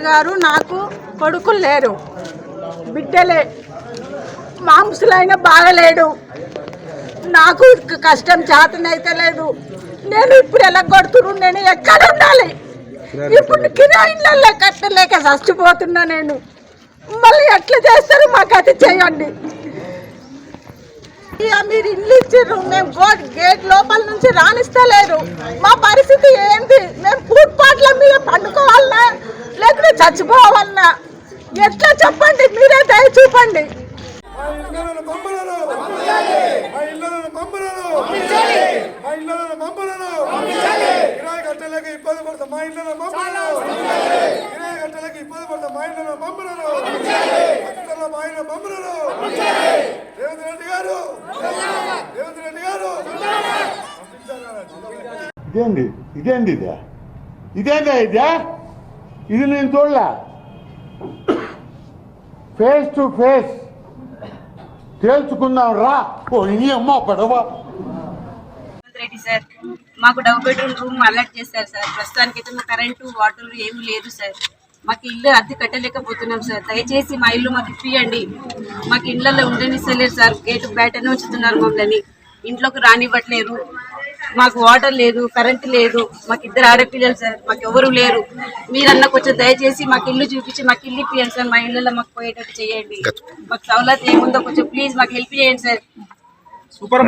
గారు నాకు కొడుకులు లేరు, బిడ్డలే. మాంసులైన బాగలేడు, నాకు కష్టం చేతనైతే లేదు. నేను ఇప్పుడు ఎలా కొడుతురు, నేను ఎక్కడ ఉండాలి? ఇప్పుడు కిరాయిళ్ళల్లో కట్టలేక చచ్చిపోతున్నా నేను. మళ్ళీ ఎట్లా చేస్తారు? మాకు అది చేయండి. మీరు ఇల్లు ఇచ్చారు, మేము గేట్ లోపల నుంచి రాణిస్తలేరు. మా పరిస్థితి ఏంటి? మేము ఫుట్పాత్ల మీద పండుకోవాలన్నా లేకపోతే చచ్చిపోవాలన్నా ఎట్లా చెప్పండి? మీరే దయ చూపండి. ఇదేంది ఇది నేను చూడలే. ఫేస్ టు ఫేస్ తేల్చుకుందాం రా. అమ్మ పడవ రెడ్డి సార్, మాకు డబుల్ బెడ్రూమ్ రూమ్ అలర్ట్ చేశారు సార్. ప్రస్తుతానికి అయితే మాకు కరెంటు వాటర్ ఏమి లేదు సార్. మాకు ఇల్లు అద్దె కట్టలేకపోతున్నాం సార్. దయచేసి మా ఇల్లు మాకు ఇప్పియండి. మాకు ఇళ్లలో ఉండనిస్తలేరు సార్. గేటు బయటనే ఉంచుతున్నారు మమ్మల్ని, ఇంట్లోకి రానివ్వట్లేరు. మాకు వాటర్ లేదు, కరెంటు లేదు. మాకు 2 ఆడపిల్లలు సార్, మాకు ఎవరు లేరు. మీరన్నా కొంచెం దయచేసి మాకు ఇల్లు చూపించి మాకు ఇల్లు ఇప్పియండి సార్. మా ఇళ్ళలో మాకు పోయేటట్టు చేయండి. మాకు సౌలత్ ఏముందో కొంచెం ప్లీజ్ మాకు హెల్ప్ చేయండి సార్. సూపర్